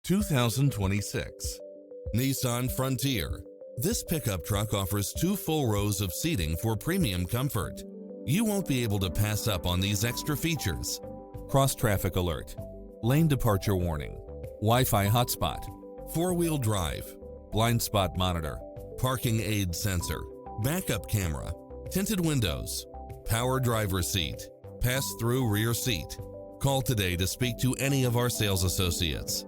2026 Nissan Frontier. This pickup truck offers 2 full rows of seating for premium comfort. You won't be able to pass up on these extra features: cross-traffic alert, lane departure warning, Wi-Fi hotspot, 4-wheel drive, blind spot monitor, parking aid sensor, backup camera, tinted windows, power driver seat, pass-through rear seat. Call today to speak to any of our sales associates.